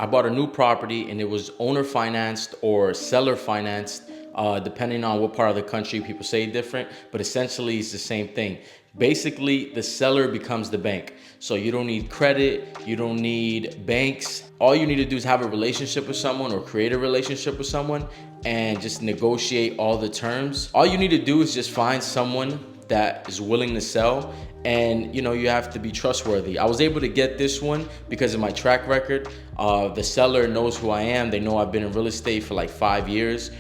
I bought a new property and it was owner financed or seller financed, depending on what part of the country. People say different, but essentially it's the same thing. Basically, the seller becomes the bank. So you don't need credit, you don't need banks. All you need to do is have a relationship with someone or create a relationship with someone and just negotiate all the terms. All you need to do is just find someone that is willing to sell, and you have to be trustworthy. I was able to get this one because of my track record. The seller knows who I am. They know I've been in real estate for like 5 years,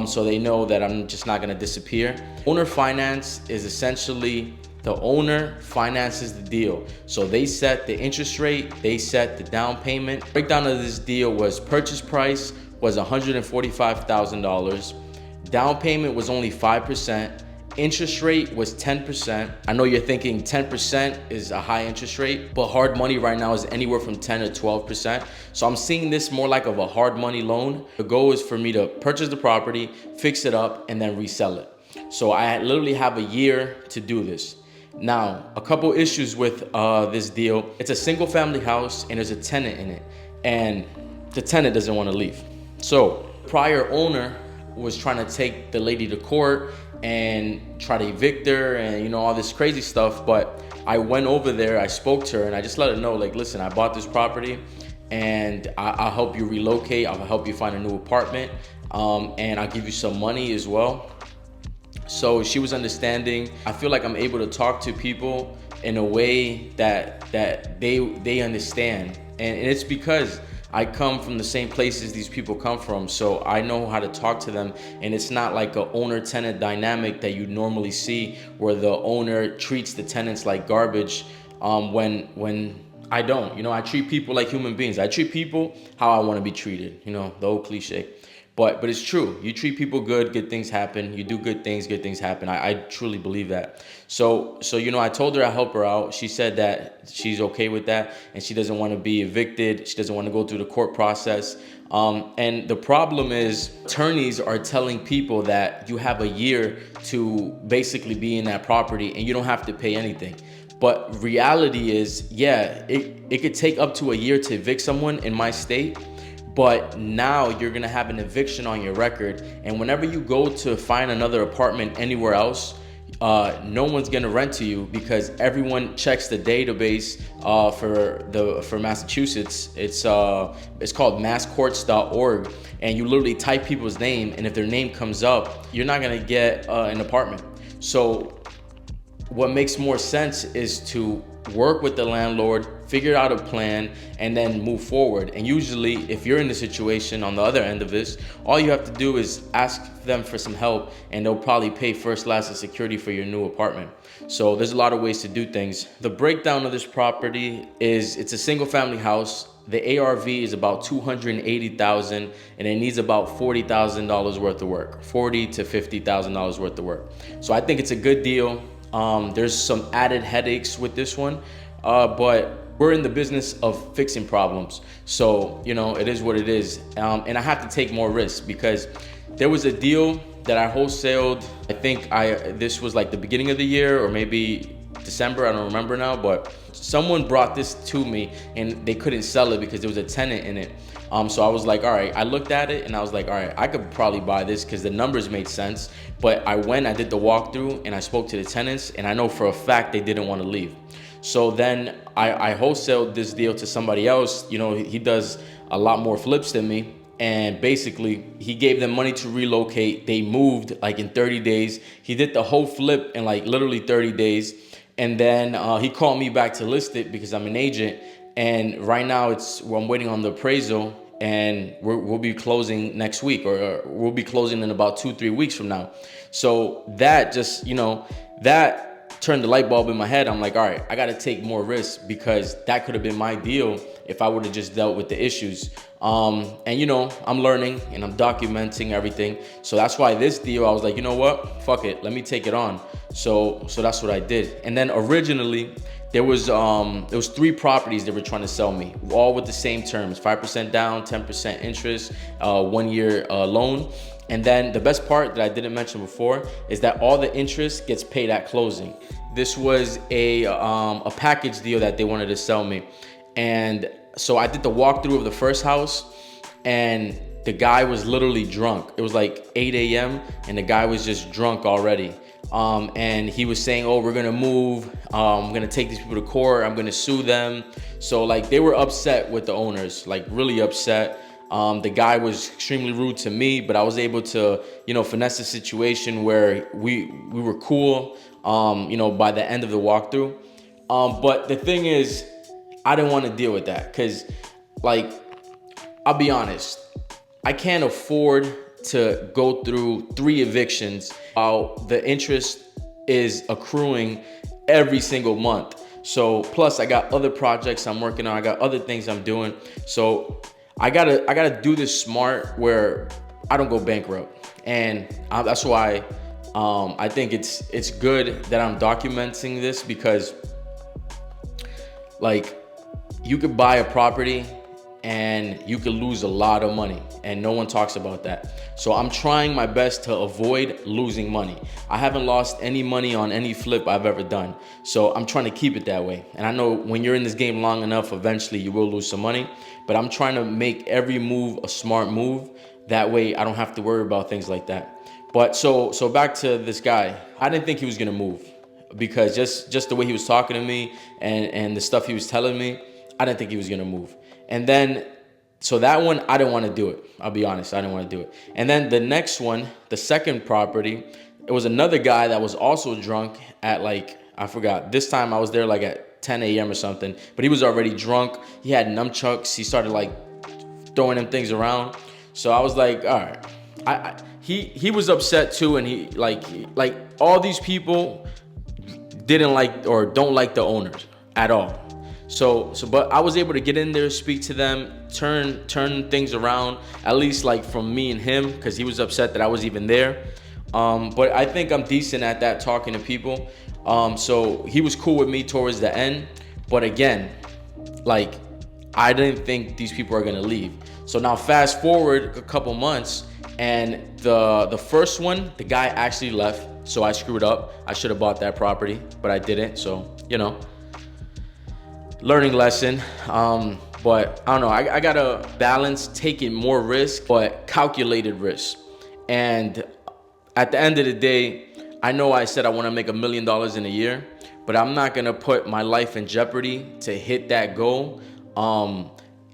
so they know that I'm just not gonna disappear. Owner finance is essentially the owner finances the deal. So they set the interest rate, they set the down payment. Breakdown of this deal was purchase price was $145,000. Down payment was only 5%. Interest rate was 10%. I know you're thinking 10% is a high interest rate, but hard money right now is anywhere from 10 to 12%. So I'm seeing this more like of a hard money loan. The goal is for me to purchase the property, fix it up, and then resell it. So I literally have a year to do this. Now, a couple issues with this deal. It's a single family house and there's a tenant in it, and the tenant doesn't want to leave. So prior owner was trying to take the lady to court and try to evict her and all this crazy stuff. But I went over there, I spoke to her, and I just let her know, like, listen, I bought this property and I'll help you relocate, I'll help you find a new apartment, and I'll give you some money as well. So she was understanding. I feel like I'm able to talk to people in a way that they understand, and it's because I come from the same places these people come from, so I know how to talk to them. And it's not like a owner-tenant dynamic that you normally see, where the owner treats the tenants like garbage. When I don't, I treat people like human beings. I treat people how I want to be treated. The old cliche. But it's true. You treat people good things happen. You do good things happen. I truly believe that. So I told her I help her out. She said that she's okay with that, and she doesn't want to be evicted. She doesn't want to go through the court process. And the problem is, attorneys are telling people that you have a year to basically be in that property and you don't have to pay anything. But reality is, it could take up to a year to evict someone in my state. But now you're gonna have an eviction on your record, and whenever you go to find another apartment anywhere else, no one's gonna rent to you, because everyone checks the database for Massachusetts. It's called masscourts.org, and you literally type people's name, and if their name comes up, you're not gonna get an apartment. So what makes more sense is to work with the landlord, figure out a plan, and then move forward. And usually, if you're in the situation on the other end of this, all you have to do is ask them for some help, and they'll probably pay first, last, and security for your new apartment. So there's a lot of ways to do things. The breakdown of this property is, it's a single family house. The ARV is about $280,000, and it needs about $40,000 worth of work, $40,000 to $50,000 worth of work. So I think it's a good deal. There's some added headaches with this one, but we're in the business of fixing problems. So, it is what it is. And I have to take more risks, because there was a deal that I wholesaled. I think this was like the beginning of the year, or maybe December, I don't remember now, but someone brought this to me and they couldn't sell it because there was a tenant in it. So I was like, all right, I looked at it and I was like, all right, I could probably buy this because the numbers made sense. But I did the walkthrough and I spoke to the tenants, and I know for a fact they didn't want to leave. So then I wholesaled this deal to somebody else. He does a lot more flips than me. And basically, he gave them money to relocate. They moved like in 30 days. He did the whole flip in like literally 30 days. And then he called me back to list it because I'm an agent. And right now I'm waiting on the appraisal, and we'll be closing next week, or we'll be closing in about 2-3 weeks from now. So that just, that turned the light bulb in my head. I'm like, all right, I got to take more risks, because that could have been my deal if I would have just dealt with the issues. And I'm learning and I'm documenting everything. So that's why this deal, I was like, you know what? Fuck it. Let me take it on. So that's what I did. And then originally there was 3 properties they were trying to sell me, all with the same terms: 5% down, 10% interest, 1 year loan. And then the best part that I didn't mention before is that all the interest gets paid at closing. This was a package deal that they wanted to sell me. And So I did the walkthrough of the first house, and the guy was literally drunk. It was like 8 a.m. and the guy was just drunk already. And he was saying, oh, we're gonna move. I'm gonna take these people to court. I'm gonna sue them. So like they were upset with the owners, like really upset. The guy was extremely rude to me, but I was able to, finesse the situation where we were cool, by the end of the walkthrough. But the thing is, I didn't want to deal with that because, like, I'll be honest, I can't afford to go through 3 evictions while the interest is accruing every single month. So plus I got other projects I'm working on. I got other things I'm doing. So I gotta do this smart where I don't go bankrupt. And that's why I think it's good that I'm documenting this, because like you could buy a property and you could lose a lot of money, and no one talks about that. So I'm trying my best to avoid losing money. I haven't lost any money on any flip I've ever done. So I'm trying to keep it that way. And I know when you're in this game long enough, eventually you will lose some money, but I'm trying to make every move a smart move. That way I don't have to worry about things like that. But so back to this guy, I didn't think he was gonna move, because just the way he was talking to me and the stuff he was telling me, I didn't think he was gonna move. And then, so that one, I didn't want to do it. I'll be honest, I didn't want to do it. And then the next one, the second property, it was another guy that was also drunk at like, I forgot. This time I was there like at 10 a.m. or something, but he was already drunk. He had nunchucks. He started like throwing them things around. So I was like, all right. He was upset too, and he like all these people didn't like or don't like the owners at all. So but I was able to get in there, speak to them, turn things around, at least like from me and him, because he was upset that I was even there. But I think I'm decent at that, talking to people. So he was cool with me towards the end. But again, like, I didn't think these people are gonna leave. So now fast forward a couple months, and the first one, the guy actually left. So I screwed up. I should have bought that property, but I didn't. So, learning lesson. But I don't know, I gotta balance taking more risk, but calculated risk. And at the end of the day, I know I said I want to make $1 million in a year, but I'm not gonna put my life in jeopardy to hit that goal.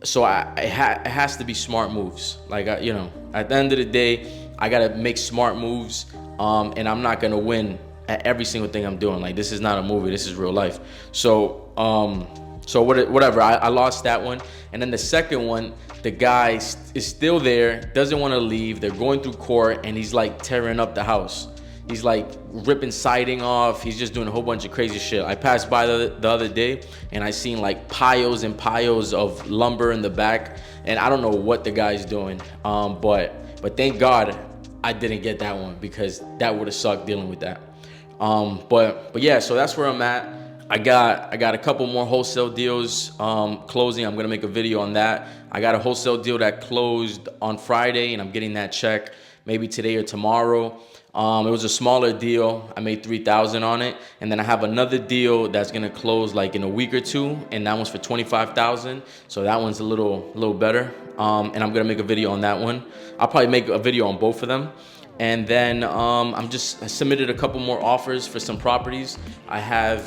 So it has to be smart moves. Like, at the end of the day, I gotta make smart moves. And I'm not gonna win at every single thing I'm doing. Like, this is not a movie, this is real life. So whatever, I lost that one. And then the second one, the guy is still there, doesn't want to leave. They're going through court, and he's like tearing up the house. He's like ripping siding off. He's just doing a whole bunch of crazy shit. I passed by the other day, and I seen like piles and piles of lumber in the back, and I don't know what the guy's doing. But thank God I didn't get that one, because that would have sucked dealing with that. But yeah, so that's where I'm at. I got a couple more wholesale deals closing. I'm gonna make a video on that. I got a wholesale deal that closed on Friday, and I'm getting that check maybe today or tomorrow. It was a smaller deal. I made $3,000 on it, and then I have another deal that's gonna close like in a week or two, and that one's for $25,000. So that one's a little better. And I'm gonna make a video on that one. I'll probably make a video on both of them. And then I submitted a couple more offers for some properties. I have,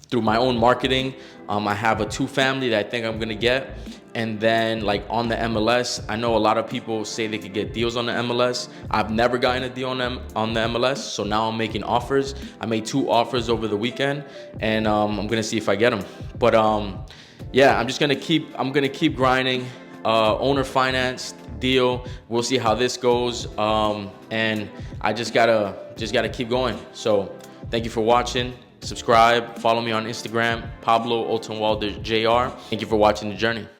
through my own marketing, I have a 2-family that I think I'm gonna get. And then like on the MLS, I know a lot of people say they could get deals on the MLS. I've never gotten a deal on the MLS, so now I'm making offers. I made 2 offers over the weekend, and I'm gonna see if I get them. But yeah, I'm gonna keep grinding. Owner finance deal, we'll see how this goes. And I just gotta keep going. So thank you for watching. Subscribe, follow me on Instagram, Pablo Jr. Thank you for watching the journey.